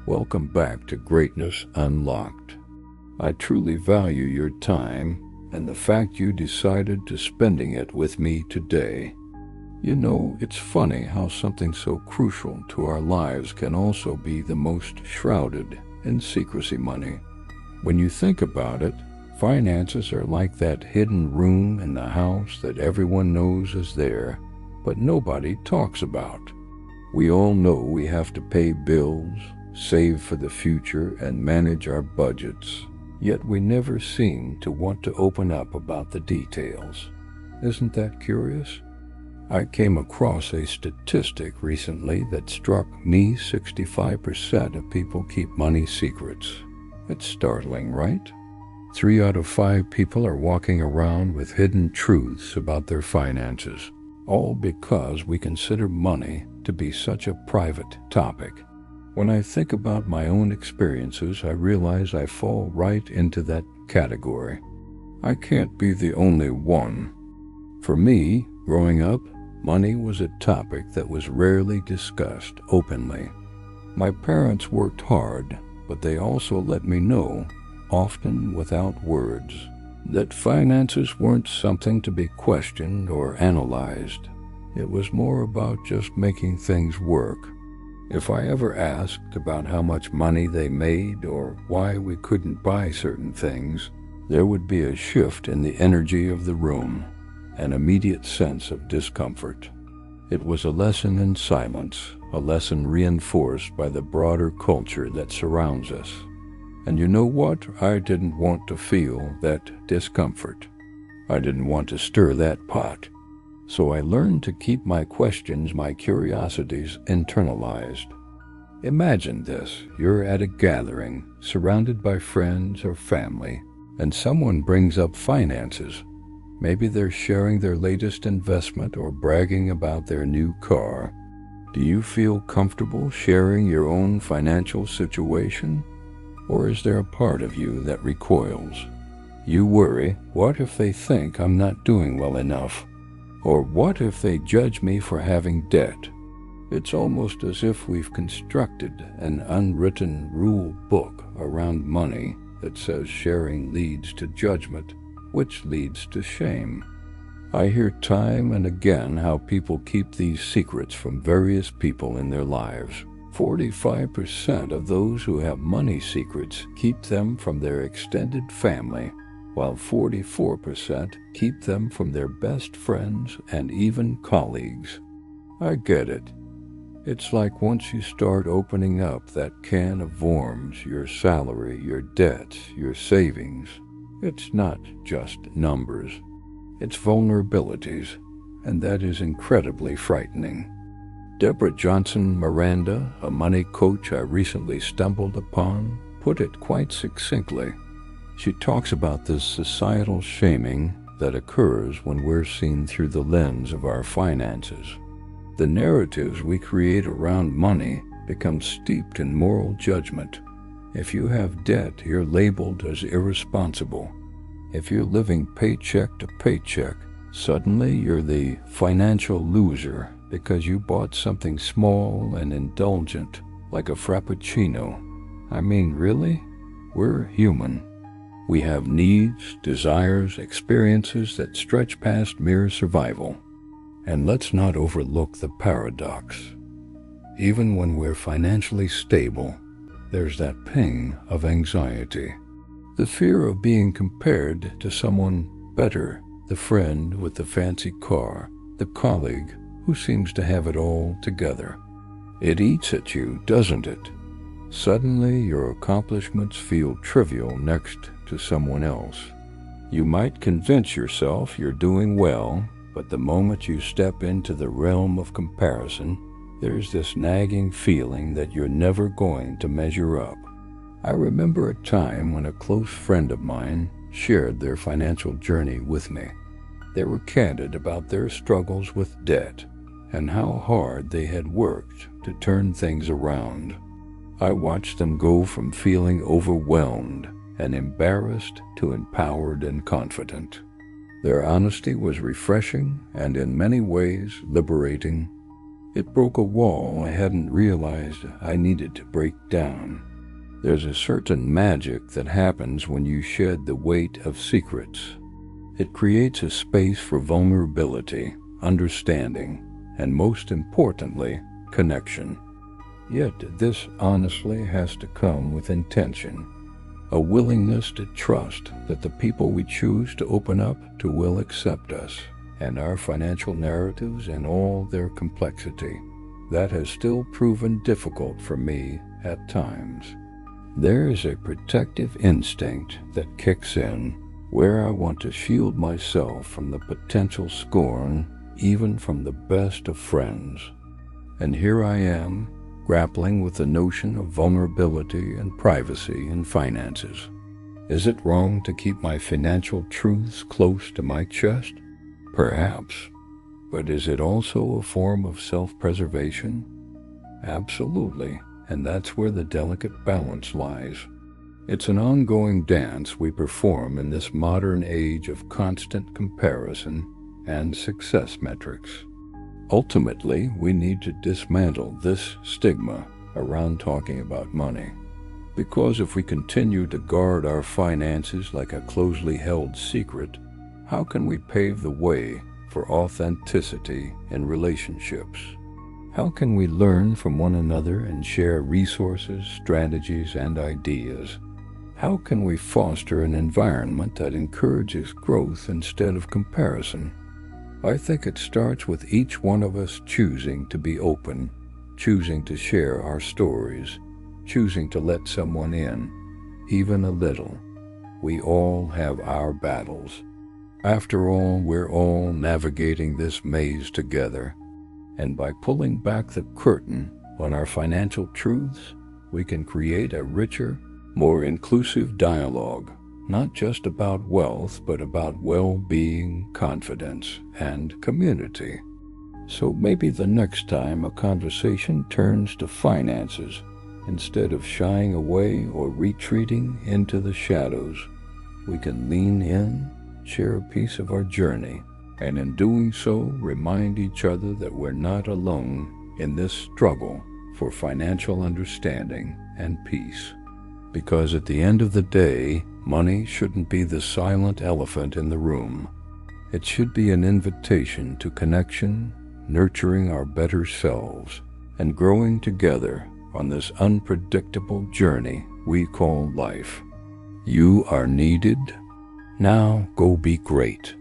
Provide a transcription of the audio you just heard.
Welcome back to Greatness Unlocked. I truly value your time and the fact you decided to spending it with me today. You know, it's funny how something so crucial to our lives can also be the most shrouded in secrecy money. When you think about it, finances are like that hidden room in the house that everyone knows is there, but nobody talks about. We all know we have to pay bills, save for the future, and manage our budgets, yet we never seem to want to open up about the details. Isn't that curious? I came across a statistic recently that struck me. 65% of people keep money secrets. It's startling, right? 3 out of 5 people are walking around with hidden truths about their finances, all because we consider money to be such a private topic. When I think about my own experiences, I realize I fall right into that category. I can't be the only one. For me, growing up, money was a topic that was rarely discussed openly. My parents worked hard, but they also let me know, often without words, that finances weren't something to be questioned or analyzed. It was more about just making things work. If I ever asked about how much money they made or why we couldn't buy certain things, there would be a shift in the energy of the room, an immediate sense of discomfort. It was a lesson in silence, a lesson reinforced by the broader culture that surrounds us. And you know what? I didn't want to feel that discomfort. I didn't want to stir that pot. So I learned to keep my questions, my curiosities, internalized. Imagine this: you're at a gathering, surrounded by friends or family, and someone brings up finances. Maybe they're sharing their latest investment or bragging about their new car. Do you feel comfortable sharing your own financial situation? Or is there a part of you that recoils? You worry, what if they think I'm not doing well enough? Or what if they judge me for having debt? It's almost as if we've constructed an unwritten rule book around money that says sharing leads to judgment, which leads to shame. I hear time and again how people keep these secrets from various people in their lives. 45% of those who have money secrets keep them from their extended family, while 44% keep them from their best friends and even colleagues. I get it. It's like once you start opening up that can of worms, your salary, your debts, your savings, it's not just numbers. It's vulnerabilities, and that is incredibly frightening. Deborah Johnson Miranda, a money coach I recently stumbled upon, put it quite succinctly. She talks about this societal shaming that occurs when we're seen through the lens of our finances. The narratives we create around money become steeped in moral judgment. If you have debt, you're labeled as irresponsible. If you're living paycheck to paycheck, suddenly you're the financial loser because you bought something small and indulgent, like a frappuccino. I mean, really? We're human. We have needs, desires, experiences that stretch past mere survival. And let's not overlook the paradox. Even when we're financially stable, there's that ping of anxiety. The fear of being compared to someone better, the friend with the fancy car, the colleague who seems to have it all together. It eats at you, doesn't it? Suddenly your accomplishments feel trivial next to someone else. You might convince yourself you're doing well, but the moment you step into the realm of comparison, there's this nagging feeling that you're never going to measure up. I remember a time when a close friend of mine shared their financial journey with me. They were candid about their struggles with debt and how hard they had worked to turn things around. I watched them go from feeling overwhelmed and embarrassed to empowered and confident. Their honesty was refreshing and in many ways liberating. It broke a wall I hadn't realized I needed to break down. There's a certain magic that happens when you shed the weight of secrets. It creates a space for vulnerability, understanding, and most importantly, connection. Yet this honestly has to come with intention, a willingness to trust that the people we choose to open up to will accept us and our financial narratives in all their complexity. That has still proven difficult for me at times. There is a protective instinct that kicks in where I want to shield myself from the potential scorn, even from the best of friends. And here I am, grappling with the notion of vulnerability and privacy in finances. Is it wrong to keep my financial truths close to my chest? Perhaps. But is it also a form of self-preservation? Absolutely, and that's where the delicate balance lies. It's an ongoing dance we perform in this modern age of constant comparison and success metrics. Ultimately, we need to dismantle this stigma around talking about money. Because if we continue to guard our finances like a closely held secret, how can we pave the way for authenticity in relationships? How can we learn from one another and share resources, strategies, and ideas? How can we foster an environment that encourages growth instead of comparison? I think it starts with each one of us choosing to be open, choosing to share our stories, choosing to let someone in, even a little. We all have our battles. After all, we're all navigating this maze together. And by pulling back the curtain on our financial truths, we can create a richer, more inclusive dialogue, not just about wealth, but about well-being, confidence, and community. So maybe the next time a conversation turns to finances, instead of shying away or retreating into the shadows, we can lean in, share a piece of our journey, and in doing so, remind each other that we're not alone in this struggle for financial understanding and peace. Because at the end of the day, money shouldn't be the silent elephant in the room. It should be an invitation to connection, nurturing our better selves, and growing together on this unpredictable journey we call life. You are needed. Now go be great.